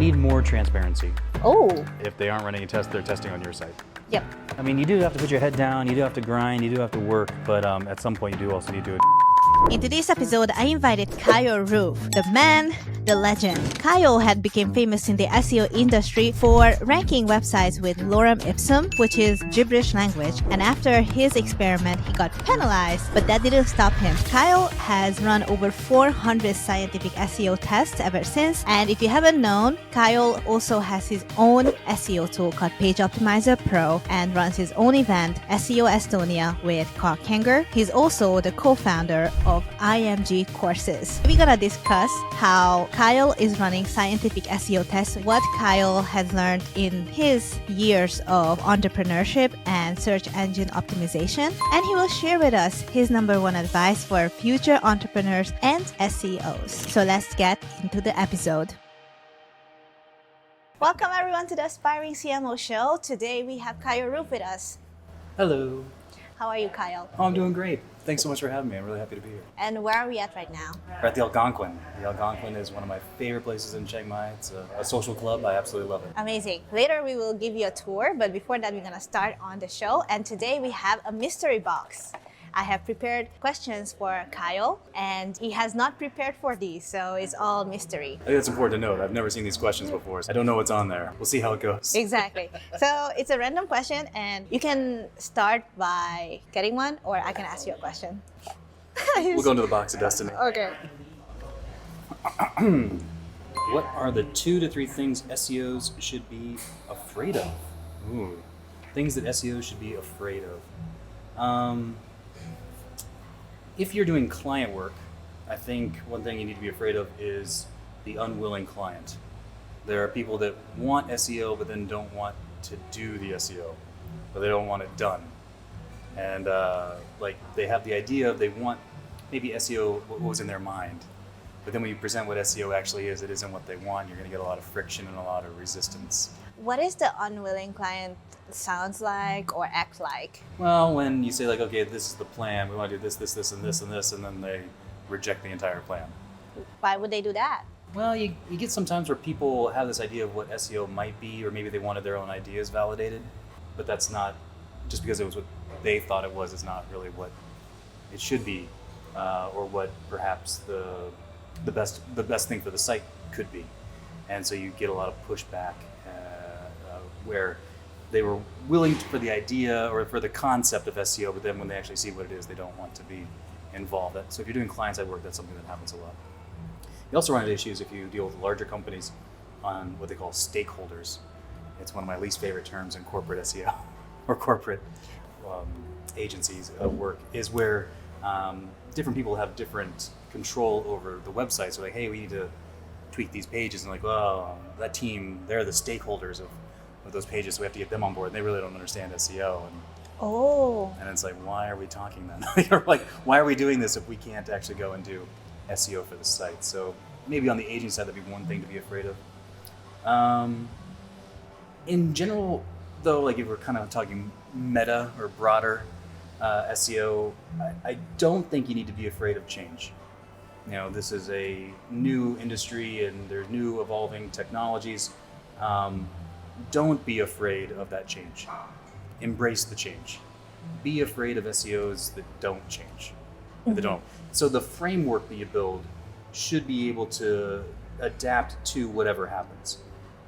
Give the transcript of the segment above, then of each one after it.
need more transparency. Oh, If they aren't running a test, they're testing on your site. yep. I mean, you do have to put your head down, you do have to grind, you do have to work, but at some point you do also need to. In today's episode, I invited Kyle Roof, the man, the legend. Kyle had become famous in the SEO industry for ranking websites with Lorem Ipsum, which is gibberish language. And after his experiment, he got penalized, but that didn't stop him. Kyle has run over 400 scientific SEO tests ever since. And if you haven't known, Kyle also has his own SEO tool called Page Optimizer Pro and runs his own event, SEO Estonia, with Karl Kenger. He's also the co-founder of IMG courses. We're gonna discuss how Kyle is running scientific SEO tests, what Kyle has learned in his years of entrepreneurship and search engine optimization, and he will share with us his number one advice for future entrepreneurs and SEOs. So let's get into the episode. Welcome everyone to the Aspiring CMO show. Today we have Kyle Roof with us. Hello. How are you, Kyle? Oh, I'm doing great. Thanks so much for having me. I'm really happy to be here. And where are we at right now? We're at the Algonquin. The Algonquin is one of my favorite places in Chiang Mai. It's a social club. I absolutely love it. Amazing. Later we will give you a tour, but before that we're going to start on the show. And today we have a mystery box. I have prepared questions for Kyle, and he has not prepared for these, so it's all mystery. I think it's important to note. I've never seen these questions before, so I don't know what's on there. We'll see how it goes. Exactly. So it's a random question, and you can start by getting one, or I can ask you a question. We'll go into the box of destiny. Okay. What are the 2 to 3 things SEOs should be afraid of? Ooh, things that SEOs should be afraid of. If you're doing client work, I think one thing you need to be afraid of is the unwilling client. There are people that want SEO but then don't want to do the SEO, or they don't want it done. And they have the idea of they want maybe SEO, what was in their mind. But then when you present what SEO actually is, it isn't what they want. You're going to get a lot of friction and a lot of resistance. What is the unwilling client sounds like or act like? Well, when you say like, okay, this is the plan, we want to do this, this, this, and this, and this, and then they reject the entire plan. Why would they do that? Well, you get sometimes where people have this idea of what SEO might be, or maybe they wanted their own ideas validated, but that's not, just because it was what they thought it was, is not really what it should be, or what perhaps the best thing for the site could be. And so you get a lot of pushback where they were willing for the idea or for the concept of SEO, but then when they actually see what it is, they don't want to be involved. So if you're doing client-side work, that's something that happens a lot. You also run into issues if you deal with larger companies on what they call stakeholders. It's one of my least favorite terms in corporate SEO or corporate agencies work, is where different people have different control over the website. So like, hey, we need to tweak these pages, and like, well, that team, they're the stakeholders of those pages, so we have to get them on board, and they really don't understand SEO. And it's like, why are we talking then? Or like, why are we doing this if we can't actually go and do SEO for the site? So maybe on the agency side, that'd be one thing to be afraid of. In general, though, like if we're kind of talking meta or broader SEO, I don't think you need to be afraid of change. You know, this is a new industry and there's new evolving technologies. Don't be afraid of that change. Embrace the change. Be afraid of SEOs that don't change. Mm-hmm. That don't. So the framework that you build should be able to adapt to whatever happens.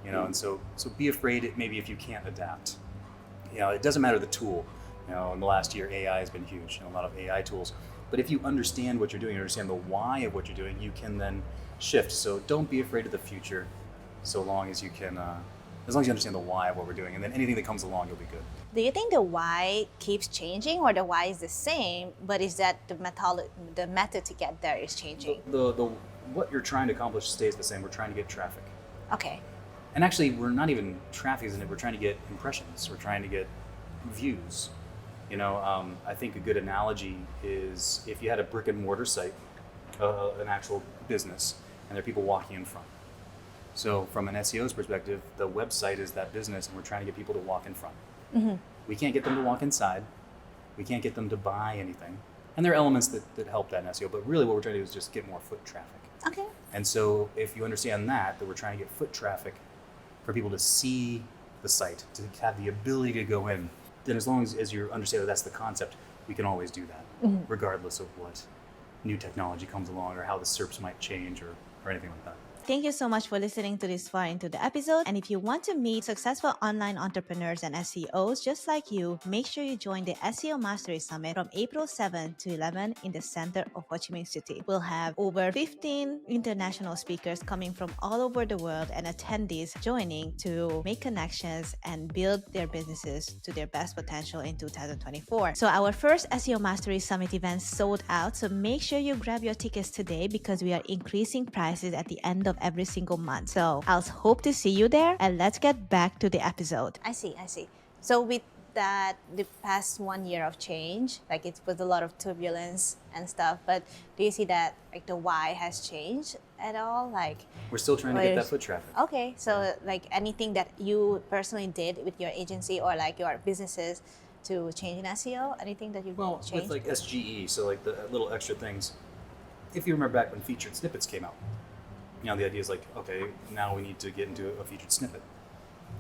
You know, and so be afraid maybe if you can't adapt. You know, it doesn't matter the tool. You know, in the last year, AI has been huge, a lot of AI tools. But if you understand what you're doing, understand the why of what you're doing, you can then shift. So don't be afraid of the future, so long as you can, as long as you understand the why of what we're doing, and then anything that comes along, you'll be good. Do you think the why keeps changing, or the why is the same, but is that the method to get there is changing? The what you're trying to accomplish stays the same. We're trying to get traffic. Okay. And actually, we're not even traffic, isn't it? We're trying to get impressions. We're trying to get views. You know, I think a good analogy is if you had a brick and mortar site, an actual business, and there are people walking in front. So from an SEO's perspective, the website is that business, and we're trying to get people to walk in front. Mm-hmm. We can't get them to walk inside. We can't get them to buy anything. And there are elements that help that in SEO, but really what we're trying to do is just get more foot traffic. Okay. And so if you understand that we're trying to get foot traffic for people to see the site, to have the ability to go in, then as long as you understand that that's the concept, we can always do that, regardless of what new technology comes along or how the SERPs might change or anything like that. Thank you so much for listening to this far into the episode. And if you want to meet successful online entrepreneurs and SEOs just like you, make sure you join the SEO Mastery Summit from April 7 to 11 in the center of Ho Chi Minh City. We'll have over 15 international speakers coming from all over the world and attendees joining to make connections and build their businesses to their best potential in 2024. So our first SEO Mastery Summit event sold out. So make sure you grab your tickets today because we are increasing prices at the end of every single month. So I'll hope to see you there, and let's get back to the episode. I see. So with that, the past 1 year of change, like it was a lot of turbulence and stuff, but do you see that like the why has changed at all? Like we're still trying to get that foot traffic. Okay, so like anything that you personally did with your agency or like your businesses to change in SEO, anything that you changed? With like SGE, so like the little extra things. If you remember back when featured snippets came out, the idea is like, okay, now we need to get into a featured snippet.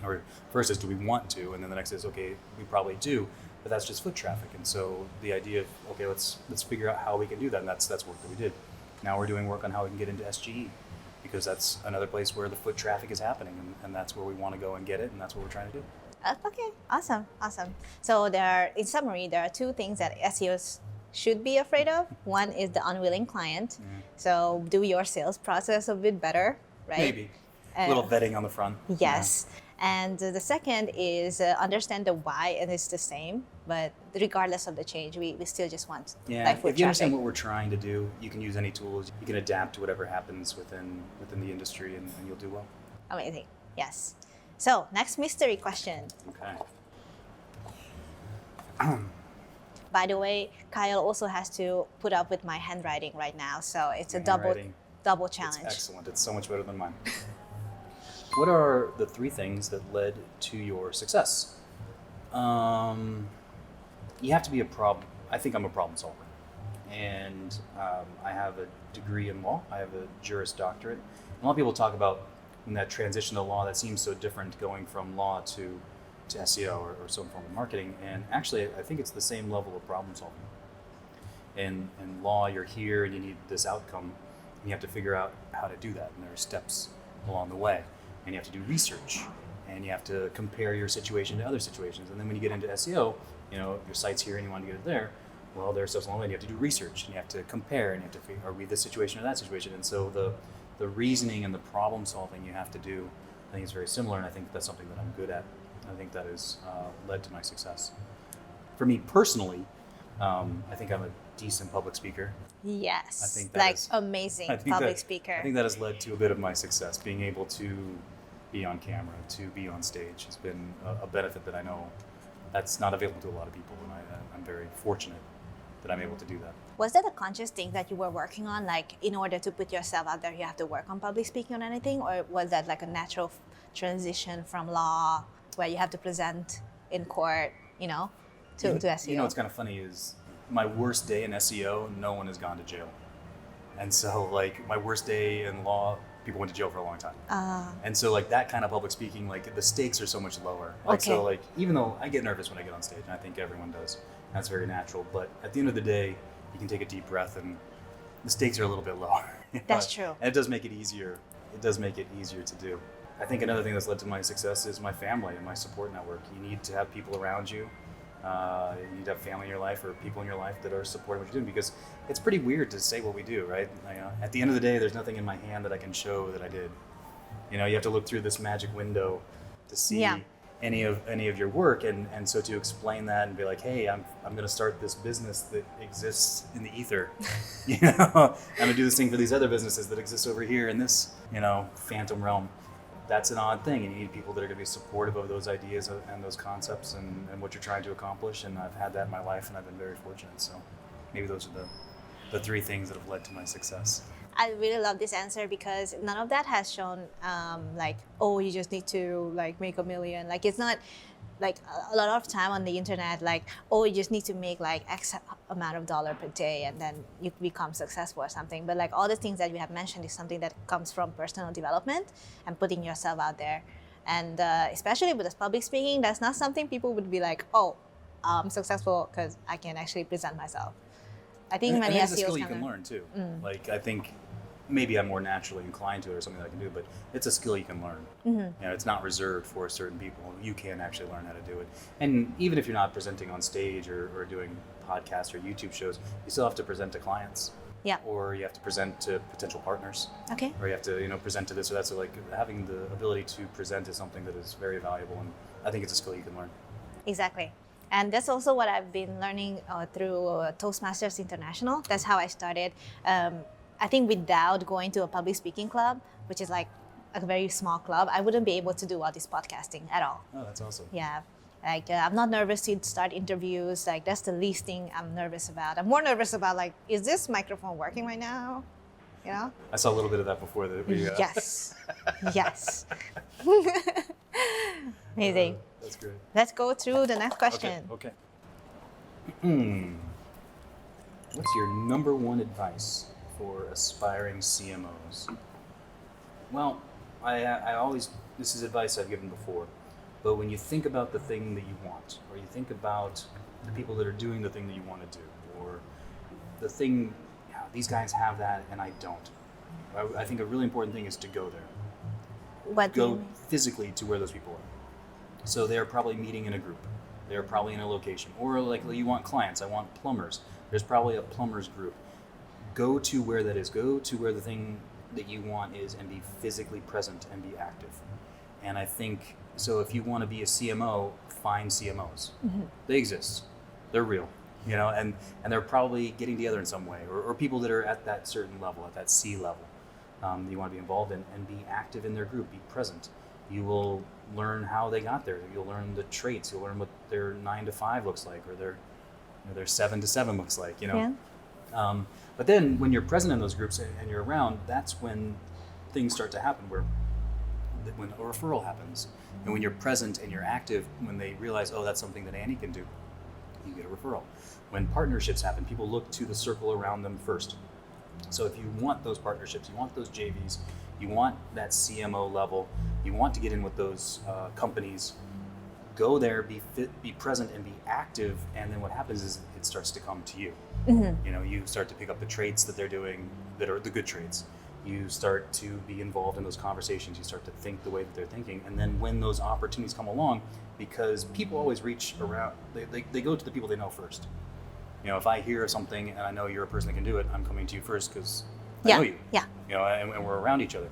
Or first is, do we want to? And then the next is, okay, we probably do, but that's just foot traffic. And so the idea of, okay, let's figure out how we can do that. And that's work that we did. Now we're doing work on how we can get into SGE, because that's another place where the foot traffic is happening, and that's where we want to go and get it, and that's what we're trying to do. Okay, awesome. So in summary, there are two things that SEOs should be afraid of. One is the unwilling client. So do your sales process a bit better, right? Maybe. A little vetting on the front. Yes. And the second is understand the why, and it's the same, but regardless of the change, we still just want like foot if you understand traffic. what we're trying to do, you can use any tools. You can adapt to whatever happens within the industry, and you'll do well. Amazing. Yes. So next mystery question. Okay. By the way, Kyle also has to put up with my handwriting right now, so it's a double challenge. It's excellent. It's so much better than mine. What are the three things that led to your success? You have to be I think I'm a problem solver. And I have a degree in law. I have a Juris Doctorate. A lot of people talk about when that transition to law, that seems so different going from law to SEO or some form of marketing. And actually, I think it's the same level of problem solving. In law, you're here and you need this outcome, and you have to figure out how to do that. And there are steps along the way. And you have to do research, and you have to compare your situation to other situations. And then when you get into SEO, your site's here and you want to get it there. Well, there are steps along the way, and you have to do research, and you have to compare, and you have to figure, are we this situation or that situation? And so the reasoning and the problem solving you have to do, I think is very similar, and I think that's something that I'm good at. I think that has led to my success. For me personally, I think I'm a decent public speaker. Yes, I think that amazing public speaker. I think that has led to a bit of my success. Being able to be on camera, to be on stage has been a benefit that I know that's not available to a lot of people, and I'm very fortunate that I'm able to do that. Was that a conscious thing that you were working on? Like, in order to put yourself out there, you have to work on public speaking or anything? Or was that like a natural transition from law where you have to present in court, to SEO? What's kind of funny is my worst day in SEO, no one has gone to jail. And so like my worst day in law, people went to jail for a long time. And so like that kind of public speaking, like the stakes are so much lower. Like, okay. So like, even though I get nervous when I get on stage, and I think everyone does, that's very natural. But at the end of the day, you can take a deep breath and the stakes are a little bit lower. That's true. And it does make it easier. It does make it easier to do. I think another thing that's led to my success is my family and my support network. You need to have people around you. You need to have family in your life or people in your life that are supporting what you're doing, because it's pretty weird to say what we do, right? At the end of the day, there's nothing in my hand that I can show that I did. You have to look through this magic window to see any of your work, and so to explain that and be like, hey, I'm going to start this business that exists in the ether. I'm going to do this thing for these other businesses that exist over here in this phantom realm. That's an odd thing, and you need people that are going to be supportive of those ideas and those concepts and what you're trying to accomplish. And I've had that in my life, and I've been very fortunate. So maybe those are the three things that have led to my success. I really love this answer because none of that has shown like, oh, you just need to like make $1 million. Like it's not like a lot of time on the internet, like, oh, you just need to make like X amount of dollar per day and then you become successful or something. But like all the things that you have mentioned is something that comes from personal development and putting yourself out there. And especially with this public speaking, that's not something people would be like, oh, I'm successful because I can actually present myself. I think many it's a SEOs skill you can learn too. Like I think maybe I'm more naturally inclined to it or something that I can do, but it's a skill you can learn. You know, it's not reserved for certain people. You can actually learn how to do it. And even if you're not presenting on stage or doing podcasts or YouTube shows, you still have to present to clients. Yeah. Or you have to present to potential partners. Okay. Or you have to, present to this or that. So like having the ability to present is something that is very valuable, and I think it's a skill you can learn. Exactly. And that's also what I've been learning through Toastmasters International. That's how I started. I think without going to a public speaking club, which is like a very small club, I wouldn't be able to do all this podcasting at all. Oh, that's awesome. Yeah. Like I'm not nervous to start interviews. Like that's the least thing I'm nervous about. I'm more nervous about like, is this microphone working right now? You know? I saw a little bit of that before. Yes. Yes. Amazing. That's great. Let's go through the next question. Okay. What's your number one advice for aspiring CMOs? Well, I always, this is advice I've given before, but when you think about the thing that you want, or you think about the people that are doing the thing that you want to do, or the thing, these guys have that and I don't. I think a really important thing is to go there. What do you Go mean? physically to where those people are. So they're probably meeting in a group. They're probably in a location. Or like you want clients, I want plumbers. There's probably a plumbers group. Go to where that is. Go to where the thing that you want is and be physically present and be active. And I think, so if you want to be a CMO, find CMOs. They exist. They're real. And they're probably getting together in some way, or people that are at that certain level, at that C level, you want to be involved in, and be active in their group, be present. You will learn how they got there. You'll learn the traits. You'll learn what their 9 to 5 looks like, or their 7 to 7 looks like. Yeah. But then when you're present in those groups and you're around, that's when things start to happen. When a referral happens, and when you're present and you're active, when they realize, oh, that's something that Annie can do, you get a referral. When partnerships happen, people look to the circle around them first. So if you want those partnerships, you want those JVs, you want that CMO level, you want to get in with those companies, go there, be present and be active, and then what happens is it starts to come to you. You start to pick up the traits that they're doing that are the good traits. You start to be involved in those conversations, you start to think the way that they're thinking, and then when those opportunities come along, because people always reach around, they go to the people they know first. If I hear something and I know you're a person that can do it, I'm coming to you first because I know you. Yeah. And we're around each other.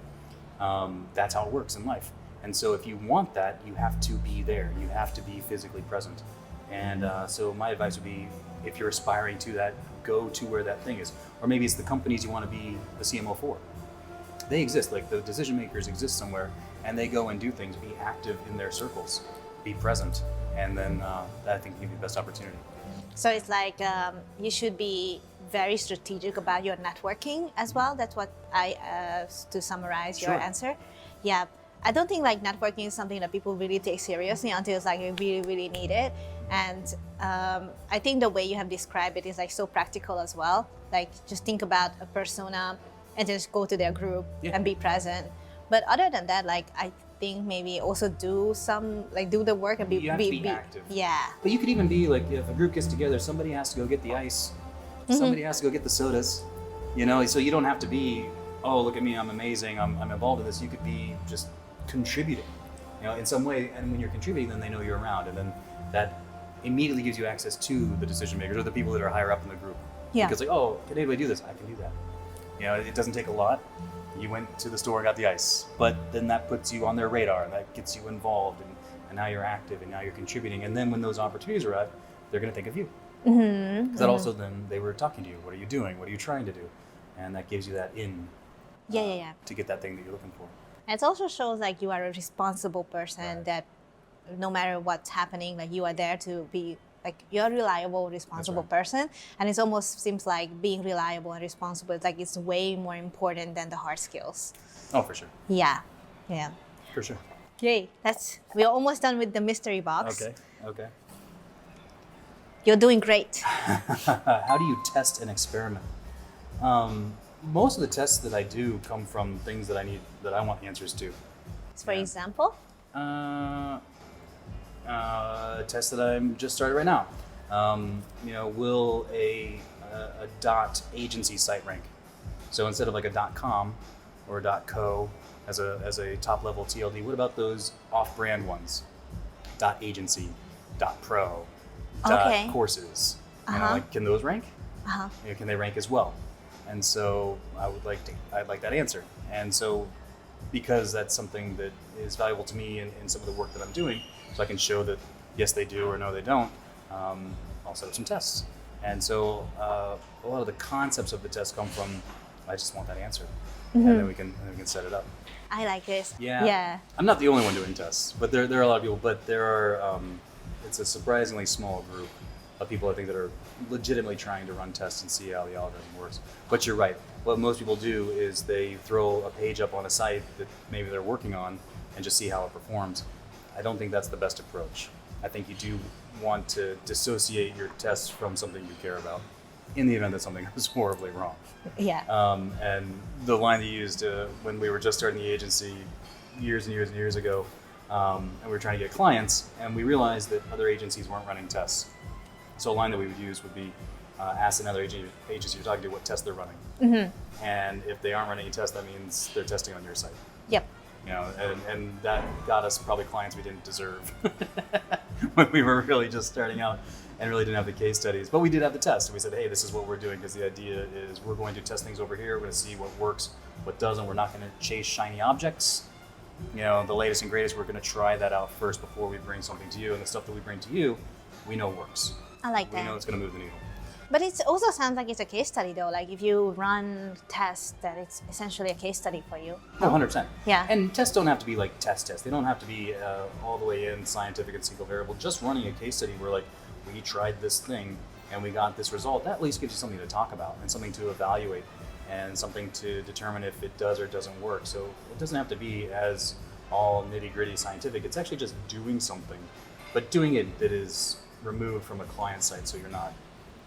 That's how it works in life. And so if you want that, you have to be there. You have to be physically present. And so my advice would be, if you're aspiring to that, go to where that thing is. Or maybe it's the companies you want to be the CMO for. They exist, like the decision makers exist somewhere, and they go and do things. Be active in their circles, be present, and then that I think will give you the best opportunity. So it's like you should be very strategic about your networking as well. That's what to summarize your answer. Yeah. I don't think like networking is something that people really take seriously until it's like you really, really need it. And I think the way you have described it is like so practical as well. Like just think about a persona and just go to their group and be present. But other than that, like I think maybe also do the work and You have to be active. Yeah. But you could even be like, if a group gets together, somebody has to go get the ice. Somebody has to go get the sodas. So you don't have to be, oh, look at me, I'm amazing, I'm involved in this. You could be just contributing, in some way. And when you're contributing, then they know you're around. And then that immediately gives you access to the decision makers or the people that are higher up in the group. Yeah. Because like, oh, can anybody do this? I can do that. It doesn't take a lot. You went to the store and got the ice, but then that puts you on their radar and that gets you involved, and now you're active and now you're contributing. And then when those opportunities arrive, they're going to think of you. Because that also then they were talking to you. What are you doing? What are you trying to do? And that gives you that to get that thing that you're looking for. And it also shows like you are a responsible person, that no matter what's happening, like you are there to be like you're a reliable, responsible right. person, and it almost seems like being reliable and responsible, it's like it's way more important than the hard skills. Oh, for sure. Yeah, yeah. For sure. Yay, we're almost done with the mystery box. Okay. You're doing great. How do you test an experiment? Most of the tests that I do come from things that I want answers to. For example? A test that I'm just started right now. Will a dot agency site rank? So instead of like a .com or a .co as a top level TLD, what about those off-brand ones? .agency, .pro, Okay. .courses. Can those rank? Can they rank as well? And so I'd like that answer. And so because that's something that is valuable to me in some of the work that I'm doing, so I can show that yes they do or no they don't, I'll set up some tests. And so a lot of the concepts of the test come from I just want that answer, and then we can set it up. I like this. Yeah. I'm not the only one doing tests, but there are a lot of people. But there are it's a surprisingly small group of people I think that are legitimately trying to run tests and see how the algorithm works. But you're right. What most people do is they throw a page up on a site that maybe they're working on and just see how it performs. I don't think that's the best approach. I think you do want to dissociate your tests from something you care about in the event that something goes horribly wrong. Yeah. And the line that you used when we were just starting the agency years and years ago, and we were trying to get clients, and we realized that other agencies weren't running tests. So a line that we would use would be ask another agency you're talking to what test they're running. And if they aren't running a test, that means they're testing on your site. Yep. And that got us probably clients we didn't deserve when we were really just starting out and really didn't have the case studies. But we did have the test. And we said, hey, this is what we're doing, because the idea is we're going to test things over here. We're going to see what works, what doesn't. We're not going to chase shiny objects. The latest and greatest, we're going to try that out first before we bring something to you. And the stuff that we bring to you, we know works. I like that. We know it's going to move the needle. But it also sounds like it's a case study, though. Like if you run tests, that it's essentially a case study for you. Oh, 100%. Yeah. And tests don't have to be like tests. They don't have to be all the way in scientific and single variable. Just running a case study where like we tried this thing and we got this result, that at least gives you something to talk about and something to evaluate and something to determine if it does or doesn't work. So it doesn't have to be as all nitty-gritty scientific. It's actually just doing something, but doing it that is removed from a client site, so you're not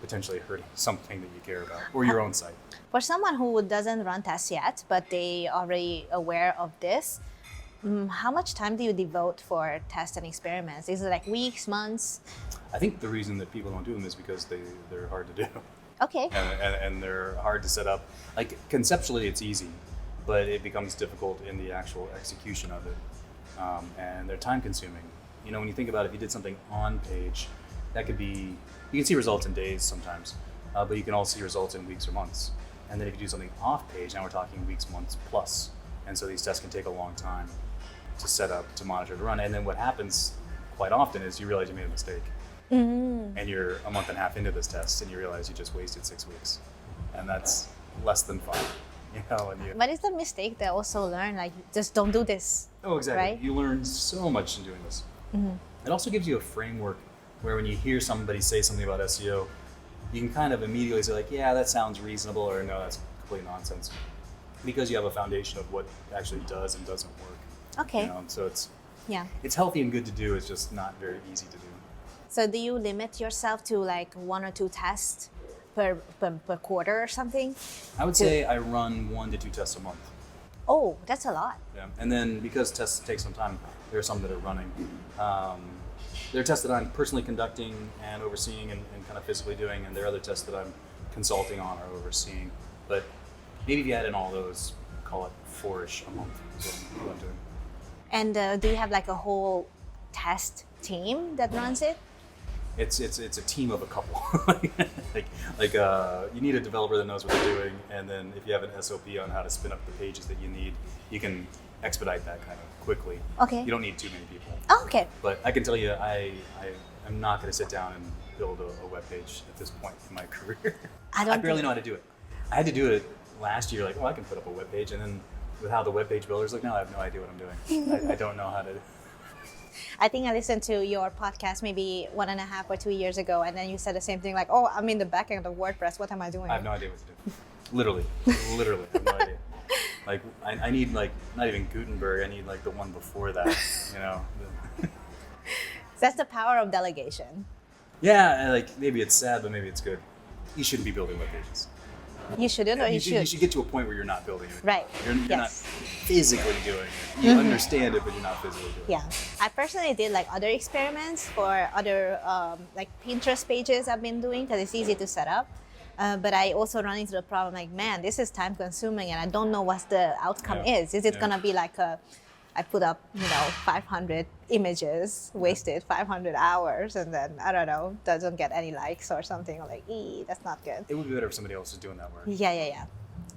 potentially hurting something that you care about, or your own site. For someone who doesn't run tests yet, but they are already aware of this, how much time do you devote for tests and experiments? Is it like weeks, months? I think the reason that people don't do them is because they're hard to do. Okay. And they're hard to set up. Like conceptually it's easy, but it becomes difficult in the actual execution of it. And they're time consuming. When you think about it, if you did something on page, that could be, you can see results in days sometimes, but you can also see results in weeks or months. And then if you do something off page, now we're talking weeks, months plus. And so these tests can take a long time to set up, to monitor, to run. And then what happens quite often is you realize you made a mistake. And you're a month and a half into this test and you realize you just wasted 6 weeks. And that's less than fun. But it's a mistake they also learn, like just don't do this. Oh, exactly. Right? You learn so much in doing this. It also gives you a framework where when you hear somebody say something about SEO, you can kind of immediately say like, yeah, that sounds reasonable, or no, that's complete nonsense, because you have a foundation of what actually does and doesn't work. Okay. So it's healthy and good to do. It's just not very easy to do. So do you limit yourself to like 1 or 2 tests per quarter or something? I would say I run 1 to 2 tests a month. Oh, that's a lot. Yeah, and then because tests take some time, there are some that are running. There are tests that I'm personally conducting and overseeing and kind of physically doing, and there are other tests that I'm consulting on or overseeing. But maybe if you add in all those, call it 4-ish a month is what I'm doing. And do you have like a whole test team that runs it? It's a team of a couple. You need a developer that knows what they're doing, and then if you have an SOP on how to spin up the pages that you need, you can expedite that kind of quickly. Okay. You don't need too many people. Oh, okay. But I can tell you, I'm not going to sit down and build a web page at this point in my career. I barely know how to do it. I had to do it last year, like, I can put up a web page, and then with how the web page builders look now, I have no idea what I'm doing. I don't know how to. I think I listened to your podcast maybe 1.5 or 2 years ago, and then you said the same thing, like, oh, I'm in the back end of WordPress. What am I doing? I have no idea what to do. Literally, I have no idea. Like, I need, like, not even Gutenberg. I need, like, the one before that, you know. That's the power of delegation. Yeah, and, like, maybe it's sad, but maybe it's good. You shouldn't be building web pages. You shouldn't, or you should? You should get to a point where you're not building it. Right. You're Yes. not physically doing it. You understand it, but you're not physically doing Yeah, I personally did like other experiments for other like Pinterest pages I've been doing because it's easy to set up. But I also run into the problem like, man, this is time consuming and I don't know what the outcome is. Is it gonna be like I put up, 500 images, wasted 500 hours, and then, I don't know, doesn't get any likes or something, or like, that's not good. It would be better if somebody else is doing that work. Yeah.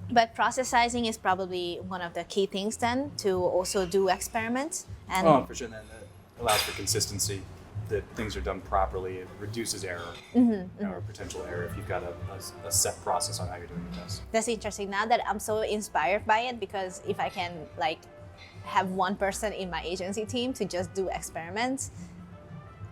But processizing is probably one of the key things then to also do experiments. And For sure. And that allows for consistency, that things are done properly. It reduces error or potential error if you've got a set process on how you're doing the test. That's interesting. Now that I'm so inspired by it, because if I can like have one person in my agency team to just do experiments,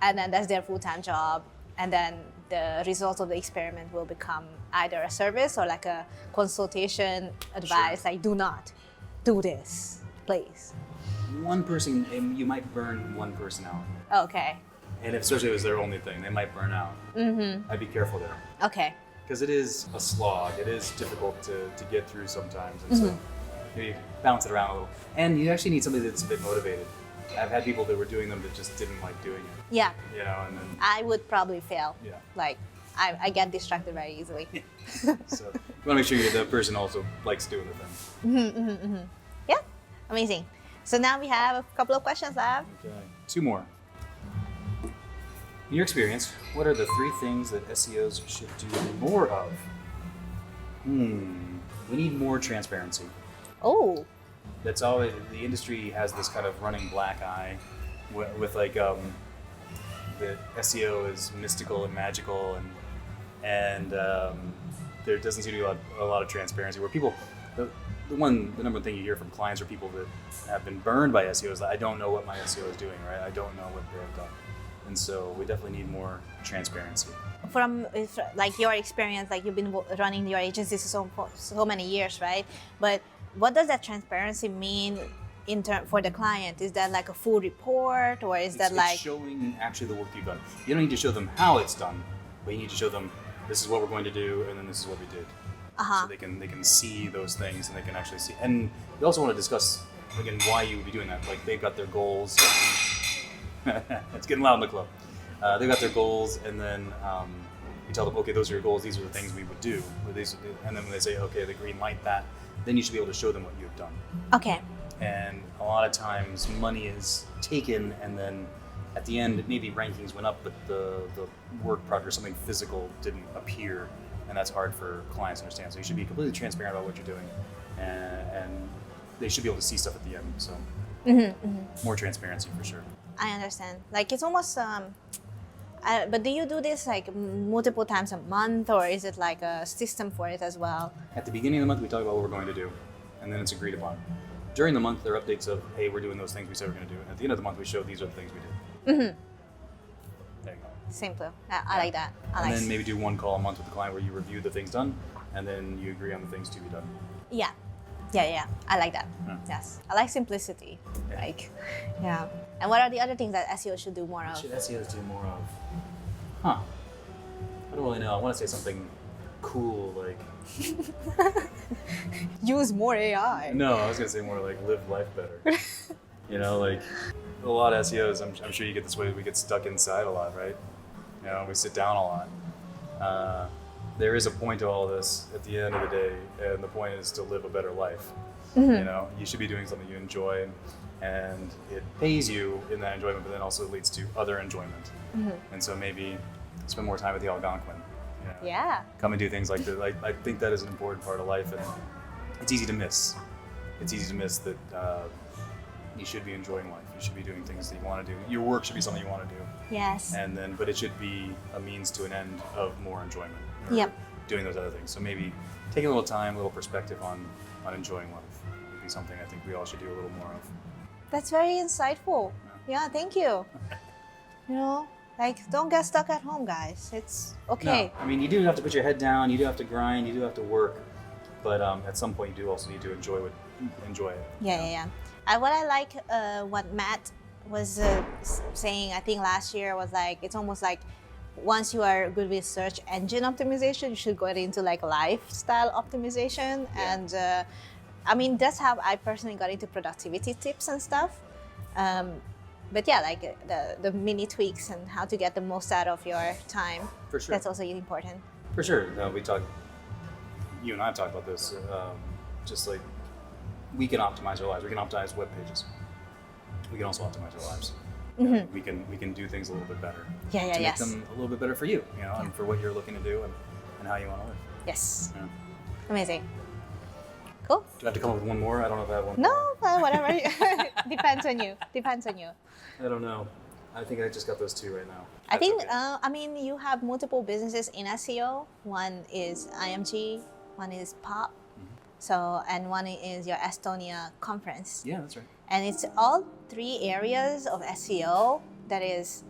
and then that's their full-time job, and then the results of the experiment will become either a service or like a consultation advice, like do not do this, please. One person, you might burn one person out. Okay. And especially if it's their only thing, they might burn out. I'd be careful there. Okay. Because it is a slog. It is difficult to get through sometimes. And so maybe bounce it around a little. And you actually need somebody that's a bit motivated. I've had people that were doing them that just didn't like doing it. Yeah. And then I would probably fail. Yeah. Like, I get distracted very easily. so you want to make sure that person also likes doing the thing. Yeah. Amazing. So now we have a couple of questions left. Okay. 2 more. In your experience, what are the 3 things that SEOs should do more of? We need more transparency. Oh. That's always, the industry has this kind of running black eye with like that SEO is mystical and magical and there doesn't seem to be a lot of transparency where people, the number one thing you hear from clients or people that have been burned by SEO is that I don't know what my SEO is doing, right? I don't know what they have done. And so we definitely need more transparency. From like your experience, like you've been running your agency for so many years, right? But what does that transparency mean for the client? Is that like a full report, or is that like it's showing actually the work you've done? You don't need to show them how it's done, but you need to show them this is what we're going to do, and then this is what we did. So they can see those things, and they can actually see. And we also want to discuss again why you would be doing that. Like they've got their goals. It's getting loud in the club. They've got their goals, and then you tell them, okay, those are your goals. These are the things we would do. And then when they say, okay, they green light that, then you should be able to show them what you've done. Okay. And a lot of times money is taken, and then at the end maybe rankings went up, but the work product or something physical didn't appear, and that's hard for clients to understand. So you should be completely transparent about what you're doing, and they should be able to see stuff at the end. So more transparency for sure. I understand. Like it's almost but do you do this like multiple times a month, or is it like a system for it as well? At the beginning of the month, we talk about what we're going to do, and then it's agreed upon. During the month, there are updates of, hey, we're doing those things we said we're going to do. And at the end of the month, we show these are the things we did. There you go. Simple. I like that. And then maybe do 1 call a month with the client where you review the things done, and then you agree on the things to be done. Yeah. I like that. Yes. I like simplicity. Yeah. Like, yeah. And what are the other things that SEO should do more of? Should SEOs do more of? I don't really know. I want to say something cool like... Use more AI. No, I was going to say more like live life better. Like a lot of SEOs, I'm sure you get this way, we get stuck inside a lot, right? We sit down a lot. There is a point to all this at the end of the day, and the point is to live a better life. You should be doing something you enjoy, and it pays you in that enjoyment, but then also leads to other enjoyment. And so maybe spend more time with the Algonquin. Yeah. Come and do things like that. I think that is an important part of life, and it's easy to miss. It's easy to miss that you should be enjoying life. You should be doing things that you want to do. Your work should be something you want to do. Yes. But it should be a means to an end of more enjoyment. Yep. Doing those other things. So maybe taking a little time, a little perspective on enjoying life would be something I think we all should do a little more of. That's very insightful. Yeah, thank you. You know, like, don't get stuck at home, guys. It's okay. No, I mean, you do have to put your head down. You do have to grind. You do have to work. But at some point, you do also need to enjoy it. Yeah. What I like, what Matt was saying, I think last year, was like, it's almost like once you are good with search engine optimization, you should go into like lifestyle optimization. Yeah. And I mean, that's how I personally got into productivity tips and stuff. But yeah, like the mini tweaks and how to get the most out of your time. For sure. That's also important. For sure. You and I have talked about this. Just like we can optimize our lives. We can optimize web pages. We can also optimize our lives. Mm-hmm. We can do things a little bit better. Yeah, to make yes. them a little bit better for you, and for what you're looking to do and how you want to live. Yes. Yeah. Amazing. Cool. Do I have to come up with one more? I don't know if I have one. No, whatever. Depends on you. I don't know. I think I just got those two right now. I That's think, okay. I mean, you have multiple businesses in SEO. One is IMG, one is POP, and one is your Estonia conference. Yeah, that's right. And it's all three areas of SEO that is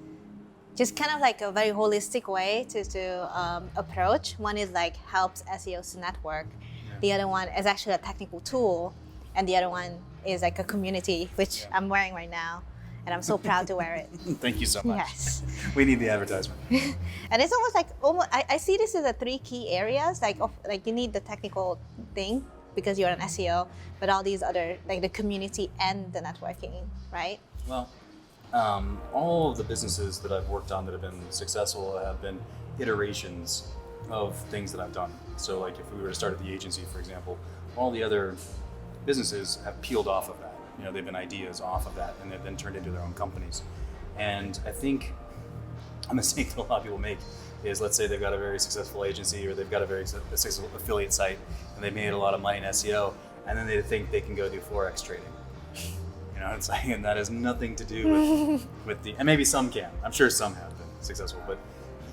just kind of like a very holistic way to approach. One is like helps SEOs to network. Yeah. The other one is actually a technical tool. And the other one is like a community, which I'm wearing right now. And I'm so proud to wear it. Thank you so much. Yes. We need the advertisement. And it's almost like I see this as a three key areas. Like you need the technical thing because you're an SEO, but all these other, like the community and the networking, right? Well, all of the businesses that I've worked on that have been successful have been iterations of things that I've done. So like if we were to start at the agency, for example, all the other businesses have peeled off of that. They've been ideas off of that and they've been turned into their own companies. And I think a mistake that a lot of people make is, let's say they've got a very successful agency or they've got a very successful affiliate site and they made a lot of money in SEO, and then they think they can go do Forex trading. It's like, and that has nothing to do with and maybe some can. I'm sure some have been successful, but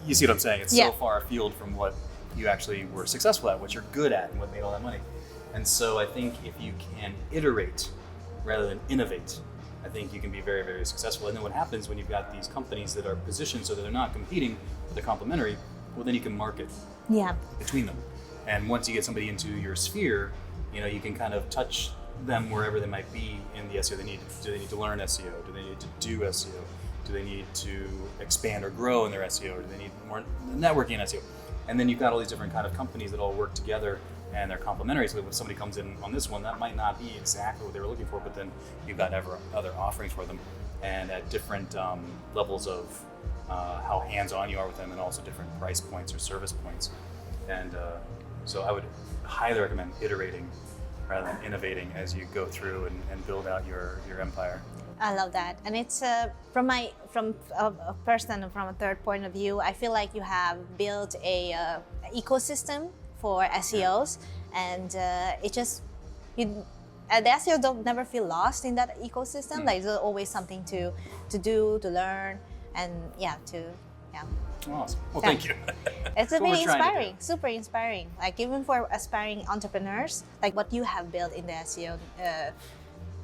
you see what I'm saying? It's so far afield from what you actually were successful at, what you're good at, and what made all that money. And so I think if you can iterate rather than innovate, I think you can be very, very successful. And then what happens when you've got these companies that are positioned so that they're not competing, but they're complementary, well, then you can market between them. And once you get somebody into your sphere, you can kind of touch them wherever they might be in the SEO. Do they need to learn SEO? Do they need to do SEO? Do they need to expand or grow in their SEO? Or do they need more networking in SEO? And then you've got all these different kind of companies that all work together and they're complementary. So that when somebody comes in on this one, that might not be exactly what they were looking for, but then you've got other offerings for them, and at different levels of how hands-on you are with them, and also different price points or service points. And so I would highly recommend iterating rather than innovating as you go through and build out your empire. I love that. And it's from a person from a third point of view, I feel like you have built a ecosystem for SEOs, and the SEO don't never feel lost in that ecosystem. Like there's always something to do, to learn, and Awesome. Well, thank you. It's That's really what we're trying to inspiring, super inspiring. Like even for aspiring entrepreneurs, like what you have built in the SEO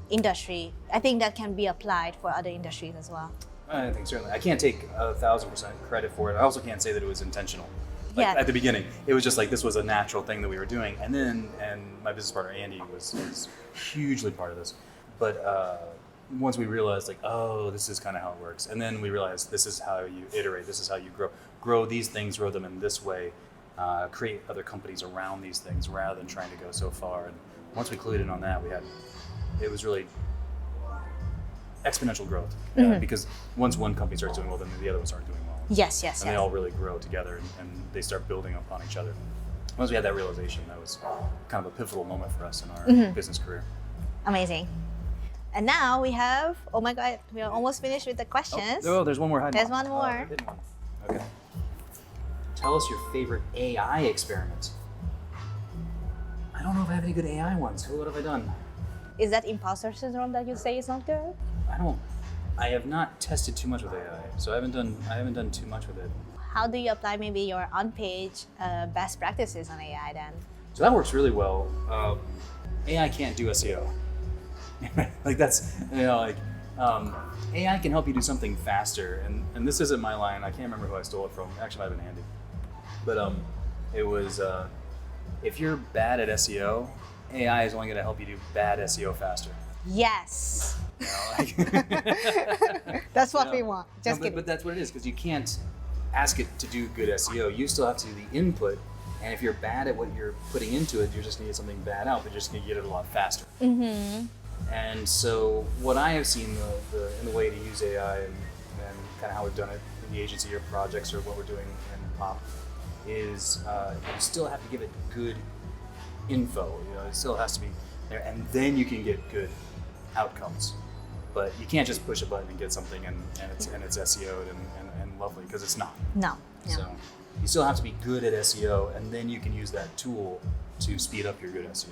industry, I think that can be applied for other industries as well. I think certainly. I can't take 1,000% credit for it. I also can't say that it was intentional. At the beginning, it was just like this was a natural thing that we were doing, and my business partner Andy was hugely part of this. But once we realized, like, oh, this is kind of how it works, and then we realized this is how you iterate, this is how you grow these things, grow them in this way, create other companies around these things rather than trying to go so far. And once we clued in on that, it was really exponential growth, because once one company starts doing well, then the other ones start doing well. Yes. And they all really grow together, and they start building upon each other. Once we had that realization, that was kind of a pivotal moment for us in our business career. Amazing. And now we have, oh my God, we are almost finished with the questions. Oh, there's one more. There's one more. Okay. Tell us your favorite AI experiment. I don't know if I have any good AI ones. What have I done? Is that imposter syndrome that you say is not good? I have not tested too much with AI, so I haven't done too much with it. How do you apply maybe your on-page best practices on AI then? So that works really well. AI can't do SEO. Like that's, AI can help you do something faster, and this isn't my line. I can't remember who I stole it from. Actually, might have been Andy. But it was, if you're bad at SEO, AI is only going to help you do bad SEO faster. Yes. You know, like, That's what you know, we want. Just kidding. but that's what it is, because you can't ask it to do good SEO. You still have to do the input, and if you're bad at what you're putting into it, you're just going to get something bad out, but you're just going to get it a lot faster. Mm-hmm. And so what I have seen in the way to use AI and kind of how we've done it in the agency or projects or what we're doing in Pop is you still have to give it good info. You know, it still has to be there, and then you can get good outcomes. But you can't just push a button and get something and it's SEO'd and lovely, because it's not. No. So you still have to be good at SEO, and then you can use that tool to speed up your good SEO.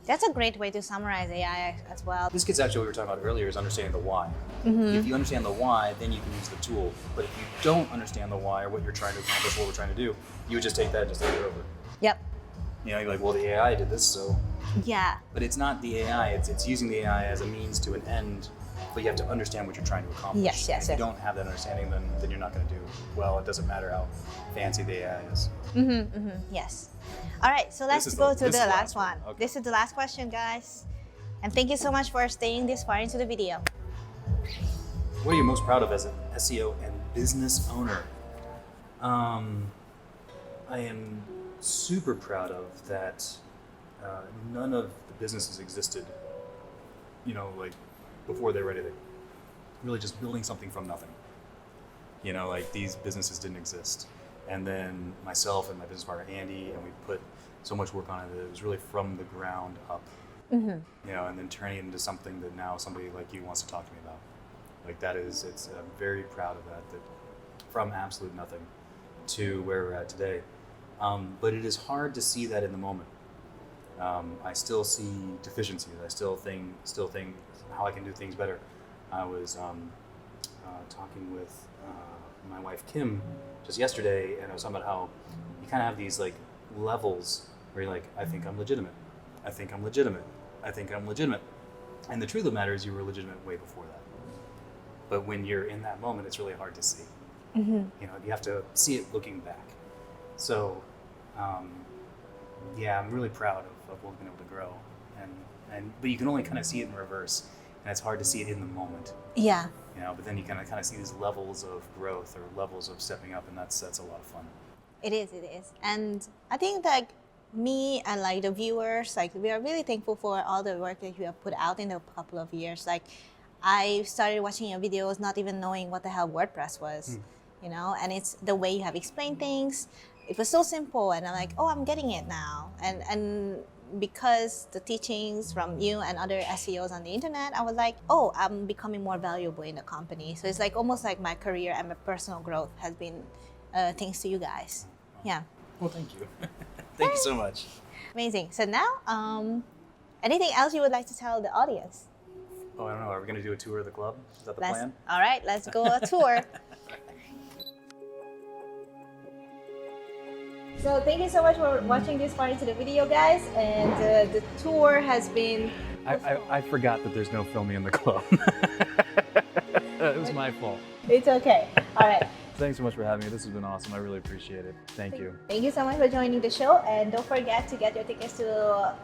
That's a great way to summarize AI as well. This gets actually what we were talking about earlier, is understanding the why. Mm-hmm. If you understand the why, then you can use the tool. But if you don't understand the why or what you're trying to accomplish, what we're trying to do, you would just take that and just take it over. Yep. You know, you're like, well, the AI did this, so. Yeah. But it's not the AI, it's using the AI as a means to an end, but you have to understand what you're trying to accomplish. Yes. If you don't have that understanding, then you're not going to do well. It doesn't matter how fancy the AI is. Yes. All right, so let's go to the last one. Okay. This is the last question, guys. And thank you so much for staying this far into the video. What are you most proud of as an SEO and business owner? I am super proud of that none of the businesses existed, you know, like before they were ready. Really just building something from nothing. You know, like these businesses didn't exist. And then myself and my business partner, Andy, and we put so much work on it that it was really from the ground up. You know, and then turning it into something that now somebody like you wants to talk to me about. Like I'm very proud of that from absolute nothing to where we're at today. But it is hard to see that in the moment. I still see deficiencies. I still think how I can do things better. I was talking with my wife Kim just yesterday, and I was talking about how you kind of have these like levels where you're like, I think I'm legitimate. I think I'm legitimate. I think I'm legitimate. And the truth of the matter is you were legitimate way before that. But when you're in that moment, it's really hard to see. You know, you have to see it looking back. So, yeah, I'm really proud of what we've been able to grow. But you can only kind of see it in reverse, and it's hard to see it in the moment. Yeah. You know, but then you kind of see these levels of growth or levels of stepping up, and that's a lot of fun. It is. And I think like me and like the viewers, like we are really thankful for all the work that you have put out in a couple of years. Like I started watching your videos not even knowing what the hell WordPress was, you know, and it's the way you have explained things. It was so simple, and I'm like, oh, I'm getting it now. And because the teachings from you and other SEOs on the internet, I was like, oh, I'm becoming more valuable in the company. So it's like almost like my career and my personal growth has been thanks to you guys. Yeah. Well, thank you. Thank you so much. Amazing. So now, anything else you would like to tell the audience? Oh, I don't know. Are we going to do a tour of the club? Is that the plan? All right, let's go a tour. So thank you so much for watching this part into the video, guys. And the tour has been... I forgot that there's no filming in the club. It was my fault. It's okay. All right. Thanks so much for having me. This has been awesome. I really appreciate it. Thank you. Thank you so much for joining the show. And don't forget to get your tickets to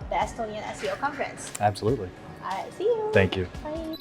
the Estonian SEO conference. Absolutely. All right. See you. Thank you. Bye.